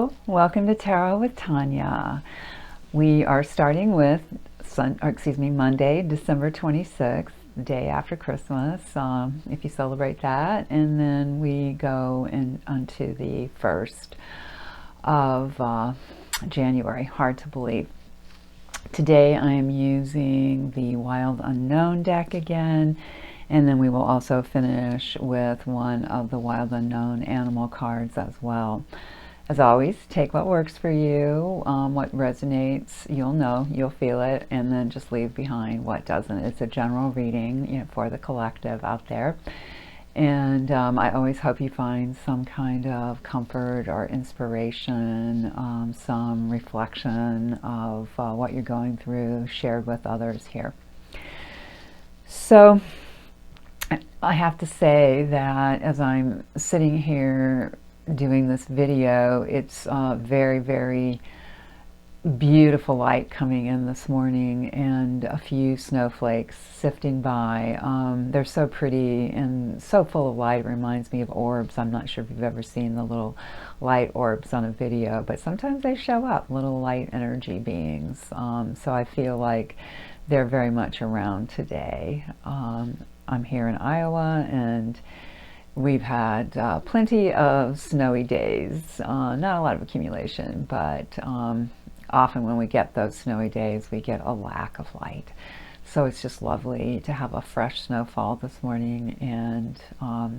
Hello, welcome to Tarot with Tanya. We are starting with Monday, December 26th, the day after Christmas, if you celebrate that, and then we go onto the 1st of January. Hard to believe. Today I am using the Wild Unknown deck again, and then we will also finish with one of the Wild Unknown animal cards as well. As always, take what works for you, what resonates, you'll feel it, and then just leave behind what doesn't. It's a general reading, for the collective out there. And I always hope you find some kind of comfort or inspiration, some reflection of what you're going through, shared with others here. So I have to say that as I'm sitting here doing this video, it's very, very beautiful light coming in this morning and a few snowflakes sifting by. They're so pretty and so full of light. It reminds me of orbs. I'm not sure if you've ever seen the little light orbs on a video, but sometimes they show up, little light energy beings. So I feel like they're very much around today. I'm here in Iowa, and we've had plenty of snowy days, not a lot of accumulation, but often when we get those snowy days, we get a lack of light. So it's just lovely to have a fresh snowfall this morning and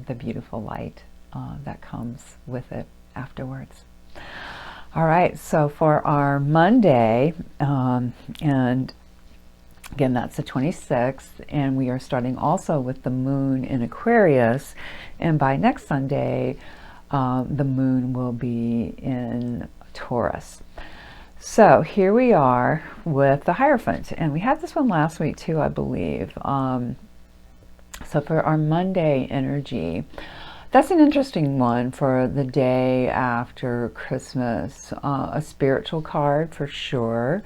the beautiful light that comes with it afterwards. All right, so for our Monday, and again, that's the 26th, and we are starting also with the moon in Aquarius, and by next Sunday, the moon will be in Taurus. So here we are with the Hierophant, and we had this one last week too, I believe. So for our Monday energy, that's an interesting one for the day after Christmas. A spiritual card for sure.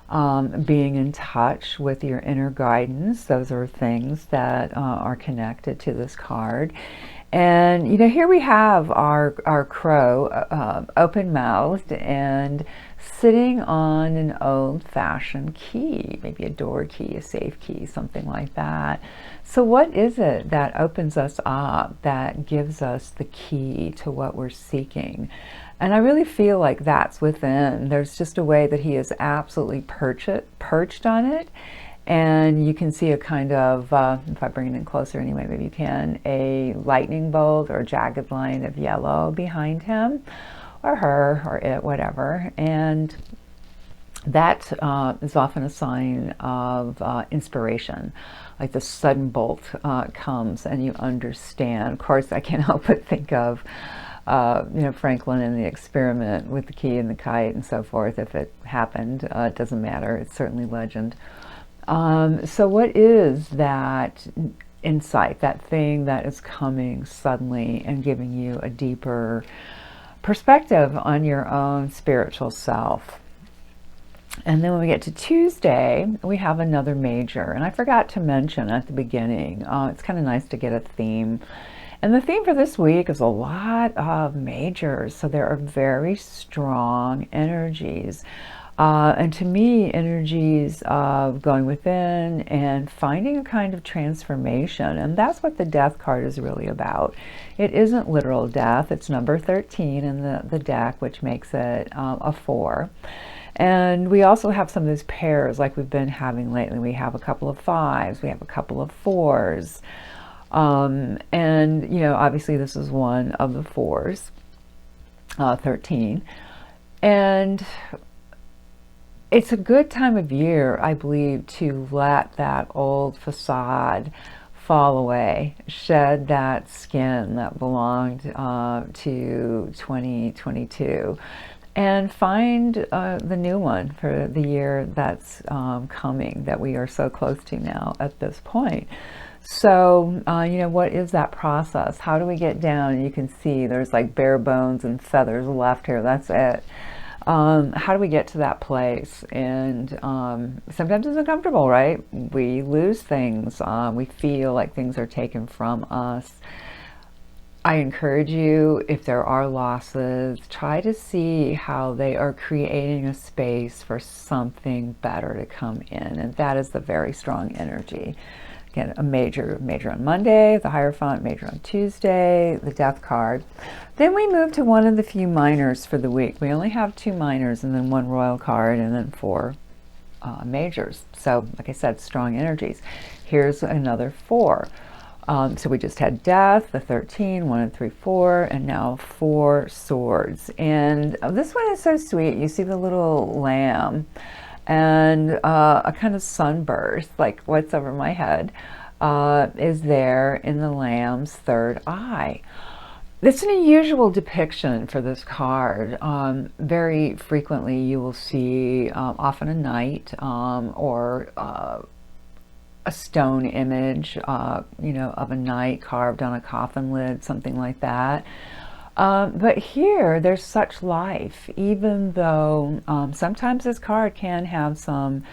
Being in touch with your inner guidance. Those are things that are connected to this card. And here we have our crow open-mouthed and sitting on an old-fashioned key, maybe a door key, a safe key, something like that. So what is it that opens us up, that gives us the key to what we're seeking? And I really feel like that's within. There's just a way that he is absolutely perched on it. And you can see a kind of, if I bring it in closer anyway, maybe you can, a lightning bolt or jagged line of yellow behind him, or her, or it, whatever. And that is often a sign of inspiration. Like the sudden bolt comes and you understand. Of course, I can't help but think of Franklin and the experiment with the key and the kite and so forth. If it happened, it doesn't matter. It's certainly legend. So what is that insight, that thing that is coming suddenly and giving you a deeper perspective on your own spiritual self? And then when we get to Tuesday, we have another major. And I forgot to mention at the beginning, it's kind of nice to get a theme. And the theme for this week is a lot of majors. So there are very strong energies. And to me, energies of going within and finding a kind of transformation. And that's what the death card is really about. It isn't literal death. It's number 13 in the deck, which makes it a 4. And we also have some of these pairs like we've been having lately. We have a couple of 5s. We have a couple of 4s. And, obviously this is one of the 4s, 13. And it's a good time of year, I believe, to let that old facade fall away, shed that skin that belonged to 2022, and find the new one for the year that's coming, that we are so close to now at this point. So, what is that process? How do we get down? You can see there's like bare bones and feathers left here. That's it. How do we get to that place? And sometimes it's uncomfortable, right? We lose things. We feel like things are taken from us. I encourage you, if there are losses, try to see how they are creating a space for something better to come in. And that is the very strong energy. Again, a major on Monday, the Hierophant, major on Tuesday, the Death card. Then we move to one of the few minors for the week. We only have 2 minors and then 1 royal card and then 4 majors. So, like I said, strong energies. Here's another 4. So we just had Death, the 13, 1 and 3, 4, and now 4 swords. And this one is so sweet. You see the little lamb and a kind of sunburst, like what's over my head, is there in the lamb's third eye. It's an unusual depiction for this card. Very frequently you will see often a knight or a stone image, you know, of a knight carved on a coffin lid, something like that. But here, there's such life, even though sometimes this card can have some,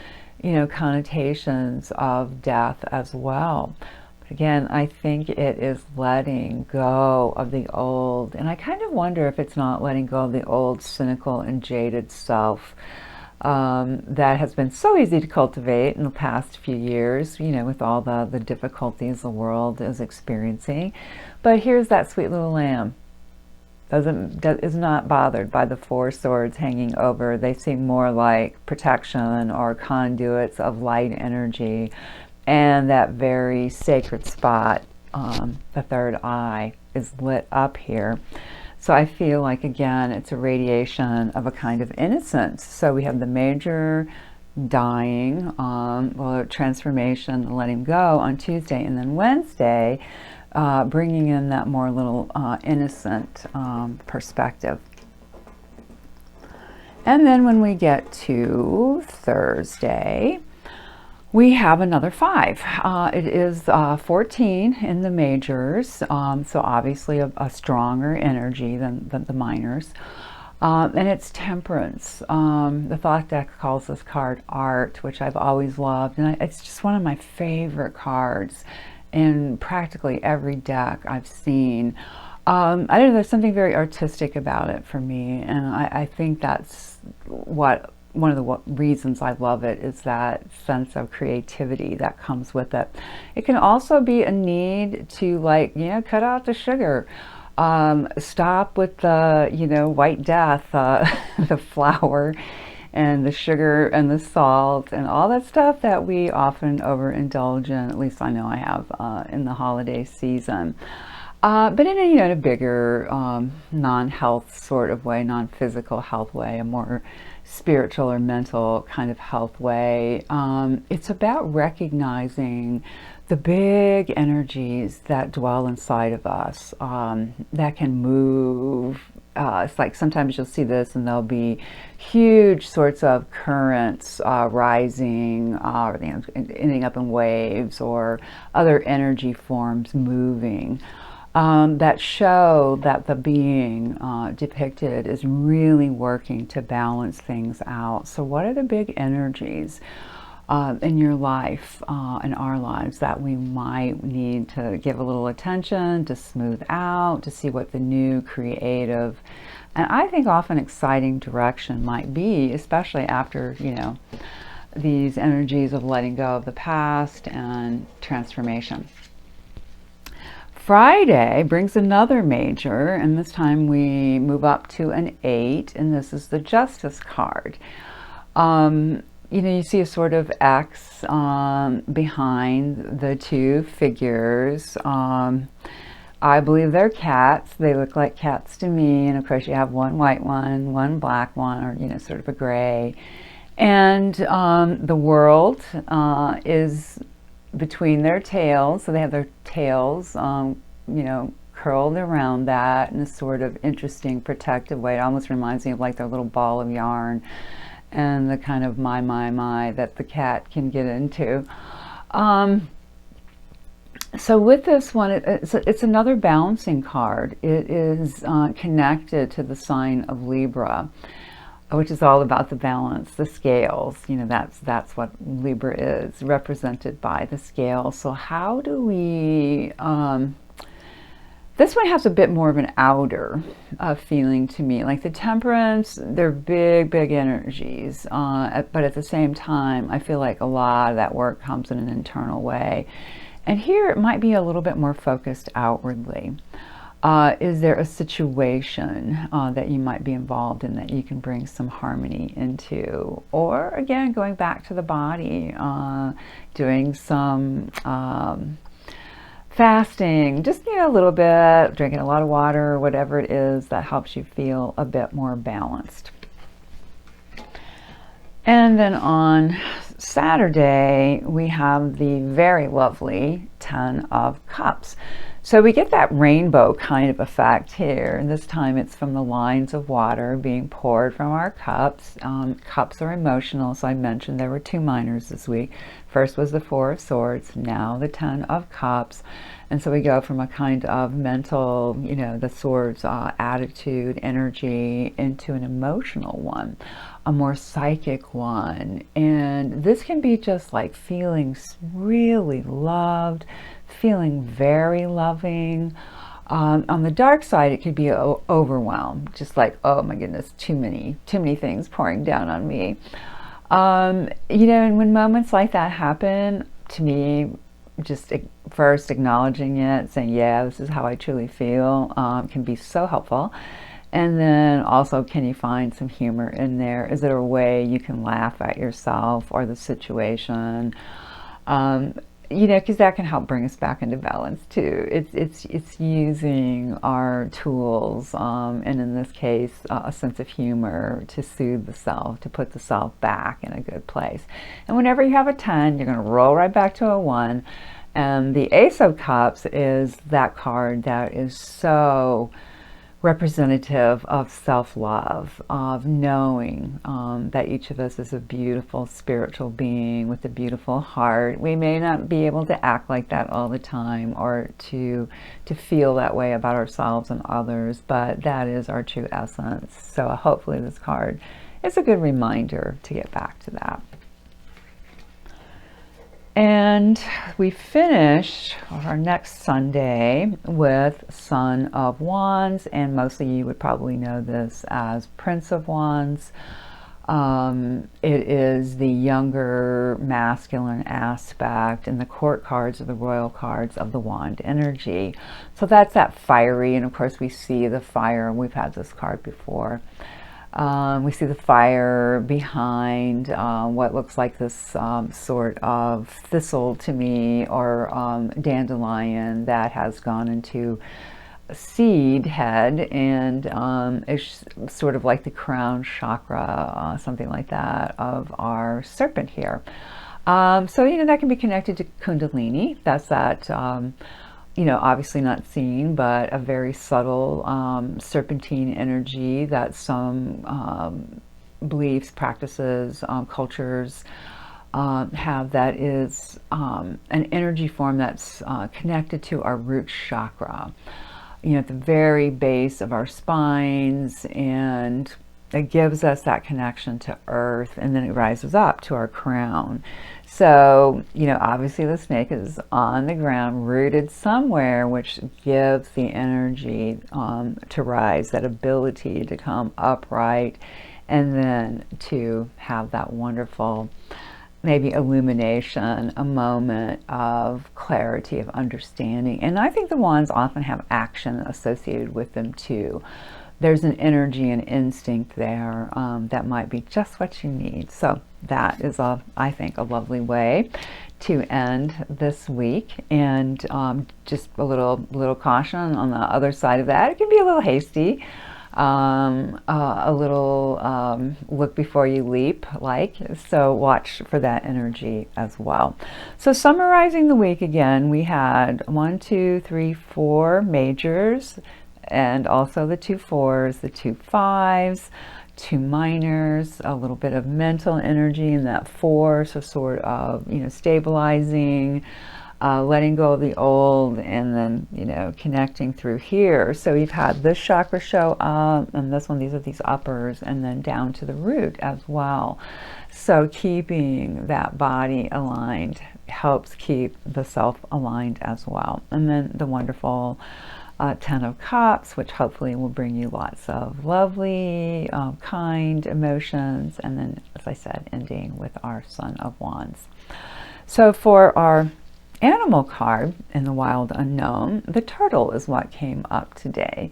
you know, connotations of death as well. But again, I think it is letting go of the old. And I kind of wonder if it's not letting go of the old cynical and jaded self that has been so easy to cultivate in the past few years, you know, with all the difficulties the world is experiencing. But here's that sweet little lamb. Is not bothered by the 4 swords hanging over. They seem more like protection or conduits of light energy, and that very sacred spot, the third eye, is lit up here. So I feel like, again, it's a radiation of a kind of innocence. So we have the major dying, well, transformation, letting go on Tuesday, and then Wednesday, bringing in that more little innocent perspective. And then when we get to Thursday, we have another 5. It is 14 in the majors, so obviously a stronger energy than the minors. And it's Temperance. The Thoth deck calls this card Art, which I've always loved, and it's just one of my favorite cards in practically every deck I've seen. I don't know, there's something very artistic about it for me, and I think that's one of the reasons I love it, is that sense of creativity that comes with it. It can also be a need to, like, you know, cut out the sugar. Stop with the, you know, white death, the flour and the sugar and the salt and all that stuff that we often overindulge in. At least I know I have in the holiday season. But in a, you know, in a bigger non-health sort of way, non-physical health way, a more spiritual or mental kind of health way. It's about recognizing the big energies that dwell inside of us, that can move. It's like sometimes you'll see this and there'll be huge sorts of currents rising, or ending up in waves, or other energy forms moving. That show that the being depicted is really working to balance things out. So what are the big energies in your life, in our lives, that we might need to give a little attention, to smooth out, to see what the new creative, and I think often exciting direction might be, especially after, you know, these energies of letting go of the past and transformation. Friday brings another major, and this time we move up to an 8, and this is the Justice card. You know, you see a sort of X behind the 2 figures. I believe they're cats. They look like cats to me, and of course you have one white one, one black one, or, you know, sort of a gray. And the world is between their tails, so they have their tails, you know, curled around that in a sort of interesting protective way. It almost reminds me of like their little ball of yarn and the kind of my that the cat can get into. So with this one, it's another balancing card. It is connected to the sign of Libra, which is all about the balance, the scales. You know, that's what Libra is, represented by the scale. So how do we This one has a bit more of an outer feeling to me. Like the Temperance, they're big, big energies. But at the same time, I feel like a lot of that work comes in an internal way. And here it might be a little bit more focused outwardly. Is there a situation that you might be involved in that you can bring some harmony into? Or again, going back to the body, doing some fasting, just a little bit, drinking a lot of water, whatever it is that helps you feel a bit more balanced. And then on Saturday, we have the very lovely 10 of Cups. So we get that rainbow kind of effect here, and this time it's from the lines of water being poured from our cups. Cups are emotional, so I mentioned there were 2 minors this week. First was the 4 of Swords, now the 10 of Cups. And so we go from a kind of mental, the Swords attitude, energy, into an emotional one, a more psychic one. And this can be just like feeling really loved, feeling very loving. On the dark side, it could be overwhelmed, just like, oh my goodness, too many things pouring down on me. And when moments like that happen, to me, just first acknowledging it, saying, yeah, this is how I truly feel, can be so helpful. And then also, can you find some humor in there? Is there a way you can laugh at yourself or the situation? Because that can help bring us back into balance too. It's using our tools, and in this case, a sense of humor to soothe the self, to put the self back in a good place. And whenever you have a 10, you're going to roll right back to a 1. And the Ace of Cups is that card that is so representative of self-love, of knowing that each of us is a beautiful spiritual being with a beautiful heart. We may not be able to act like that all the time, or to feel that way about ourselves and others, but that is our true essence. So hopefully this card is a good reminder to get back to that. And we finish our next Sunday with Son of Wands, and mostly you would probably know this as Prince of Wands. It is the younger masculine aspect, and the court cards are the royal cards of the wand energy. So that's that fiery, and of course we see the fire. We've had this card before. We see the fire behind what looks like this sort of thistle to me, or dandelion that has gone into a seed head, and it's sort of like the crown chakra, something like that, of our serpent here. So that can be connected to Kundalini. That's that obviously not seen, but a very subtle serpentine energy that some beliefs, practices, cultures have, that is an energy form that's connected to our root chakra, at the very base of our spines, and it gives us that connection to earth, and then it rises up to our crown. So, obviously the snake is on the ground, rooted somewhere, which gives the energy to rise, that ability to come upright, and then to have that wonderful, maybe illumination, a moment of clarity, of understanding. And I think the wands often have action associated with them too. There's an energy and instinct there that might be just what you need. So that is, I think, a lovely way to end this week. And just a little caution on the other side of that. It can be a little hasty, a little look before you leap, so watch for that energy as well. So summarizing the week again, we had 1, 2, 3, 4 majors, and also the 2 4s, the 2 5s, 2 minors, a little bit of mental energy in that 4, so sort of stabilizing, letting go of the old, and then connecting through here. So we've had this chakra show up, and this one, these are these uppers, and then down to the root as well. So keeping that body aligned helps keep the self aligned as well. And then the wonderful Ten of Cups, which hopefully will bring you lots of lovely, kind emotions. And then, as I said, ending with our Son of Wands. So for our animal card in the Wild Unknown, the turtle is what came up today.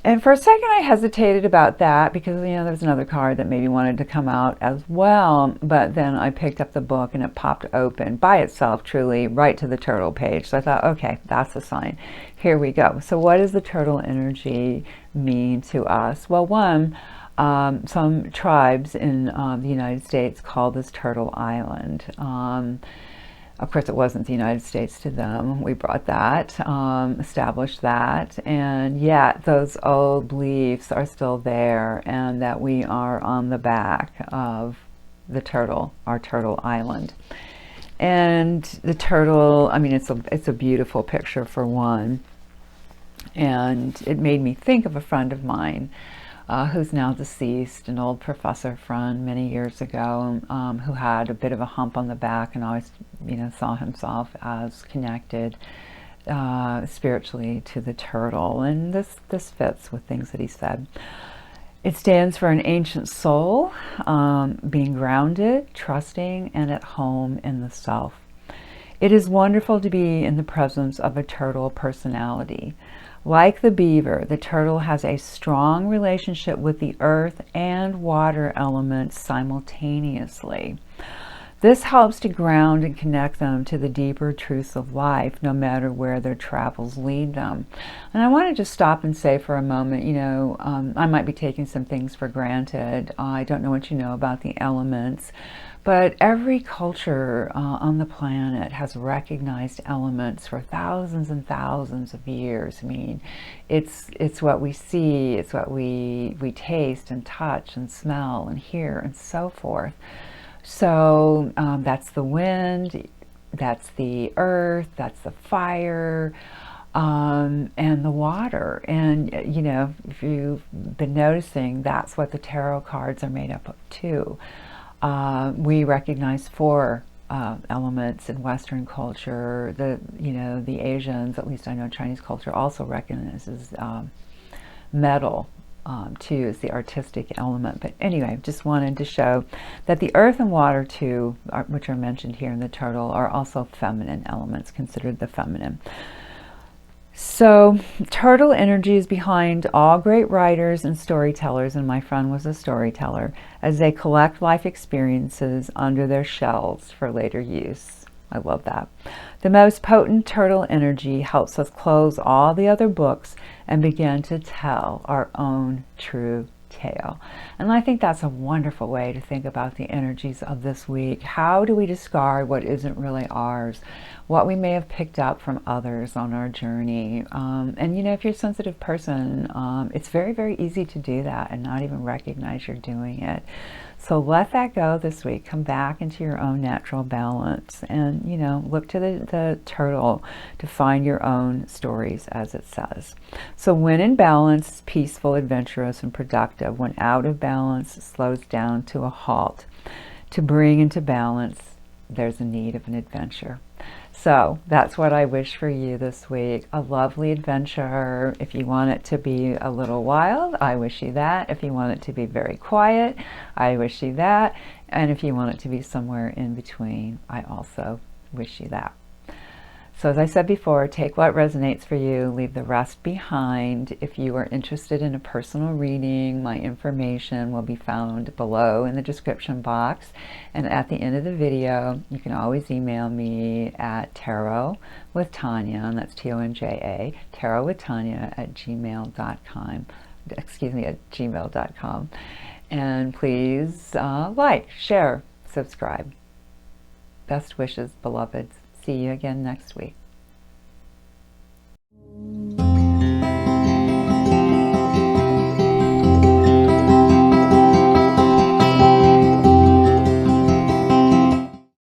And for a second I hesitated about that because, there was another card that maybe wanted to come out as well. But then I picked up the book and it popped open by itself, truly, right to the turtle page. So I thought, okay, that's a sign. Here we go. So what does the turtle energy mean to us? Well, one, some tribes in the United States call this Turtle Island. Of course, it wasn't the United States to them. We brought that, established that, and yet those old beliefs are still there, and that we are on the back of the turtle, our turtle island. And the turtle, I mean, it's a beautiful picture for one, and it made me think of a friend of mine who's now deceased, an old professor friend many years ago, who had a bit of a hump on the back and always, saw himself as connected spiritually to the turtle. And this fits with things that he said. It stands for an ancient soul, being grounded, trusting, and at home in the self. It is wonderful to be in the presence of a turtle personality. Like the beaver, the turtle has a strong relationship with the earth and water elements simultaneously. This helps to ground and connect them to the deeper truths of life, no matter where their travels lead them. And I want to just stop and say for a moment, I might be taking some things for granted. I don't know what you know about the elements, but every culture on the planet has recognized elements for thousands and thousands of years. I mean, it's what we see, it's what we taste and touch and smell and hear and so forth. So that's the wind, that's the earth, that's the fire, and the water. And, if you've been noticing, that's what the tarot cards are made up of too. We recognize four elements in Western culture. The Asians, at least I know Chinese culture, also recognizes metal too, is the artistic element. But anyway, just wanted to show that the earth and water too, which are mentioned here in the turtle, are also feminine elements, considered the feminine. So turtle energy is behind all great writers and storytellers, and my friend was a storyteller, as they collect life experiences under their shells for later use. I love that. The most potent turtle energy helps us close all the other books and begin to tell our own true tale. And I think that's a wonderful way to think about the energies of this week. How do we discard what isn't really ours? What we may have picked up from others on our journey. And if you're a sensitive person, it's very, very easy to do that and not even recognize you're doing it. So let that go this week. Come back into your own natural balance and, look to the turtle to find your own stories, as it says. So when in balance, peaceful, adventurous, and productive. When out of balance, it slows down to a halt. To bring into balance, there's a need of an adventure. So that's what I wish for you this week. A lovely adventure. If you want it to be a little wild, I wish you that. If you want it to be very quiet, I wish you that. And if you want it to be somewhere in between, I also wish you that. So as I said before, take what resonates for you, leave the rest behind. If you are interested in a personal reading, my information will be found below in the description box. And at the end of the video, you can always email me at tarotwithtanya, and that's T-O-N-J-A, tarotwithtanya at gmail.com. at gmail.com. And please like, share, subscribe. Best wishes, beloveds. See you again next week.